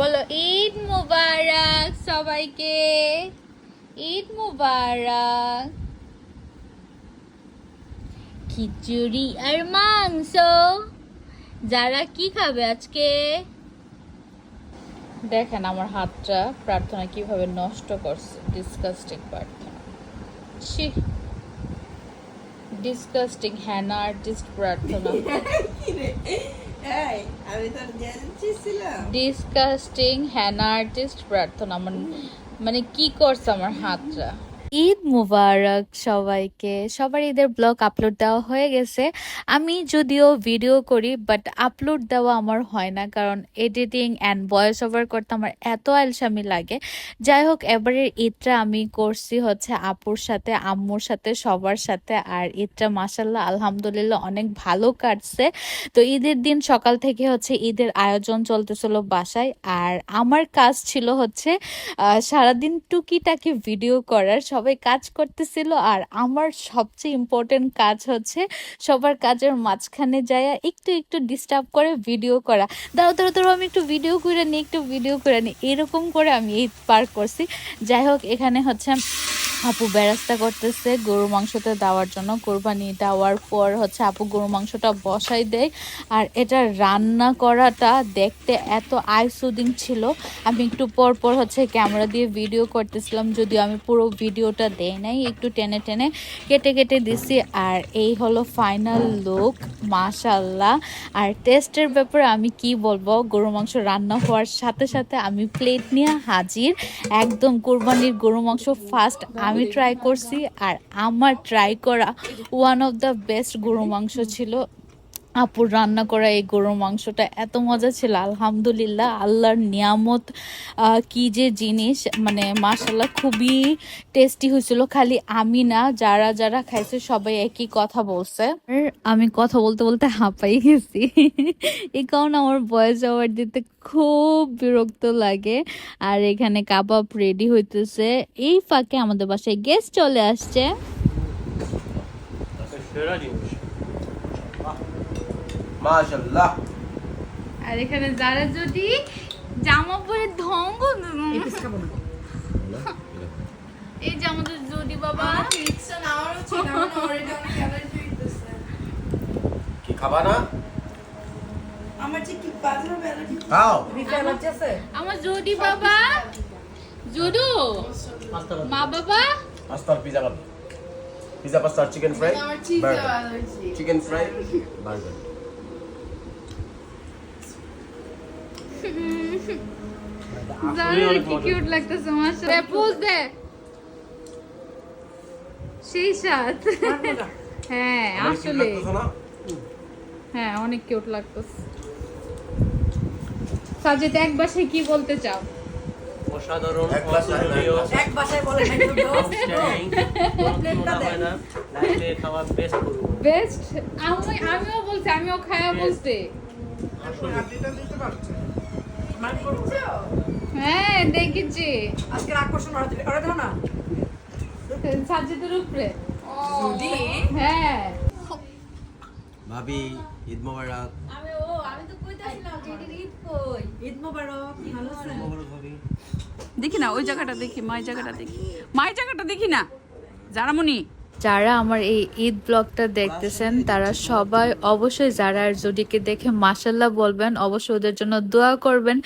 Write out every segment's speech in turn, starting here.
বলো ঈদ মুবারক সবাইকে, ঈদ মুবারক। খিচুড়ি আর মাংস। যারা কি খাবে আজকে? দেখেন আমার হাতটা প্রার্থনা কিভাবে নষ্ট করছে। ডিসকাস্টিং প্রার্থনা, ছি, ডিসকাস্টিং হ্যানা আর্টিস্ট প্রার্থনা, ডিসকাস্টিং হ্যানা আর্টিস্ট প্রার্থনা। মানে কি করছে আমার হাতটা। ঈদ মুবারক সবাইকে। সবার ঈদের ব্লগ আপলোড দেওয়া হয়ে গেছে। আমি যদিও ভিডিও করি বাট আপলোড দেওয়া আমার হয় না, কারণ এডিটিং অ্যান্ড ভয়েস ওভার করতে আমার এত আলসামি লাগে। যাই হোক, এবারের ঈদটা আমি করছি হচ্ছে আপুর সাথে, আম্মুর সাথে, সবার সাথে। আর ঈদটা মাশাল্লাহ আলহামদুলিল্লাহ অনেক ভালো কাটছে। তো ঈদের দিন সকাল থেকে হচ্ছে ঈদের আয়োজন চলতেছিল বাসায়। আর আমার কাজ ছিল হচ্ছে সারাদিন টুকিটাকি ভিডিও করার। সবাই কাজ করতেছিল আর আমার সবচেয়ে ইম্পর্টেন্ট কাজ হচ্ছে সবার কাজের মাঝখানে যায় একটু একটু ডিস্টার্ব করে ভিডিও করা। দাঁড়াও দাঁড়াও দাঁড়াও, আমি একটু ভিডিও করে নিই, একটু ভিডিও করে নিই, এরকম করে আমি ঈদ পার করছি। যাই হোক, এখানে হচ্ছে আপু বেরাস্তা করতেছে গরু মাংসটা দেওয়ার জন্য। কোরবানি দেওয়ার পর হচ্ছে আপু গরু মাংসটা বসাই দেয়। আর এটা রান্না করাটা দেখতে এত আই সুদিং ছিল। আমি একটু পর পর হচ্ছে ক্যামেরা দিয়ে ভিডিও করতেছিলাম, যদিও আমি পুরো ভিডিওটা দেই নাই, একটু টেনে টেনে কেটে কেটে দিছি। আর এই হলো ফাইনাল লুক, মাশাল্লাহ। আর টেস্টের ব্যাপারে আমি কি বলবো, গরু মাংস রান্না হওয়ার সাথে সাথে আমি প্লেট নিয়ে হাজির। একদম কোরবানির গরু মাংস ফার্স্ট আমি ট্রাই করছি, আর আমার ট্রাই করা ওয়ান অফ দ্য বেস্ট গরু মাংস ছিল। আপুর রান্না করা এই গরুর মাংসটা এত মজা ছিল, আলহামদুলিল্লাহ আল্লাহর নিয়ামত। কি যে জিনিস, মানে মাশাল্লাহ খুবই টেস্টি হয়েছিল। খালি আমি না, যারা যারা খাইছে সবাই একই কথা বলছে। আর আমি কথা বলতে বলতে হাঁপাই গেছি এই কারণে আমার ভয়েস ওভার দিতে খুব বিরক্ত লাগে। আর এখানে কাবাব রেডি হইতেছে। এই ফাঁকে আমাদের বাসায় গেস্ট চলে আসছে। মাশাআল্লাহ। আর এখানে যারা যদি জামা পরে ঢঙ্গ, এই যে আমাদের যদি বাবা কি খাবা না? আমার যে কি বাজার বেলা কি খাও। আমার যদি বাবা, জুডু মা বাবা পাস্তা পিজা খাবে। পিজা পাস্তা চিকেন ফ্রাই, আমার cheese allergy chicken fry, burger. যারা কি কিউট লাগতেছে মাশাআল্লাহ। পোজ দে, সেই সাথ। হ্যাঁ আসলে হ্যাঁ অনেক কিউট লাগতেছে। সাজিদ এক বাসায় কি বলতে চাও? অসাধারণ, এক বাসায় অতুলনীয়, এক বাসায় বলে নাই তো আউটস্ট্যান্ডিং, তুলনা হয় না। লাইফে খাওয়া বেস্ট করবো। বেস্ট। আমিও বলছি, আমিও খায়া বলছি। মান করব হ্যাঁ দেখেছি আজকে আকর্ষণ ওরা দাও না সাজিদের উপরে। যদি হ্যাঁ ভাবি ঈদ মোবারক। আমি তো কইতাছিলাম যে ঈদ কই। ঈদ মোবারক, ভালো আছেন? দেখি না ওই জায়গাটা দেখি, মাই জায়গাটা দেখি, মাই জায়গাটা দেখি না জারামণি। যারা আমার এই ঈদ ব্লগটা দেখতেছেন তারা সবাই অবশ্যই যারা আর জুডিকে দেখে মাশাল্লাহ বলবেন, অবশ্যই ওদের জন্য দোয়া করবেন।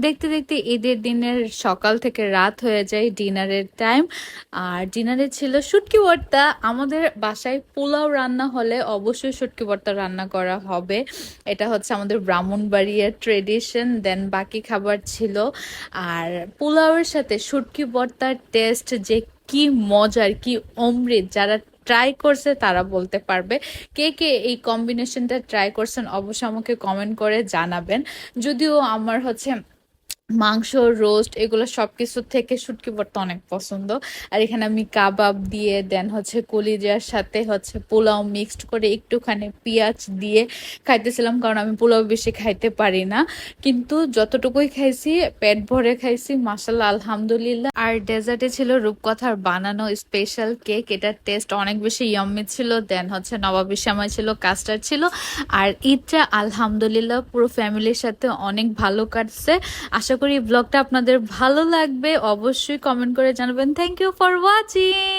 দেখতে দেখতে ঈদের দিনের সকাল থেকে রাত হয়ে যায়, ডিনারের টাইম। আর ডিনারে ছিল শুটকি ভর্তা। আমাদের বাসায় পোলাও রান্না হলে অবশ্যই শুটকি ভর্তা রান্না করা হবে, এটা হচ্ছে আমাদের ব্রাহ্মণবাড়িয়ার ট্রেডিশন। দেন বাকি খাবার ছিল। আর পোলাওয়ের সাথে শুটকি ভর্তার টেস্ট যে কি মজার, কি অমৃত, যারা ট্রাই করছে তারা বলতে পারবে। কে কে এই কম্বিনেশনটা ট্রাই করছেন অবশ্যই আমাকে কমেন্ট করে জানাবেন। যদিও আমার হচ্ছে মাংস, রোস্ট এগুলো সবকিছু থেকে শুটকি ভর্তা অনেক পছন্দ। আর এখানে আমি কাবাব দিয়ে দেন হচ্ছে কলিজার সাথে হচ্ছে পোলাও মিক্সড করে একটুখানি পেঁয়াজ দিয়ে খাইতেছিলাম, কারণ আমি পোলাও বেশি খাইতে পারি না, কিন্তু যতটুকুই খাইছি পেট ভরে খাইছি মাশাআল্লাহ আলহামদুলিল্লাহ। আর ডেজার্টে ছিল রূপকথার বানানো স্পেশাল কেক, এটার টেস্ট অনেক বেশি ইয়াম্মি ছিল। দেন হচ্ছে নবাবী সেমাই ছিল, কাস্টার্ড ছিল। আর ঈদটা আলহামদুলিল্লাহ পুরো ফ্যামিলির সাথে অনেক ভালো কাটছে। আশা করি ব্লগটা আপনাদের ভালো লাগবে, অবশ্যই কমেন্ট করে জানাবেন। Thank you for watching.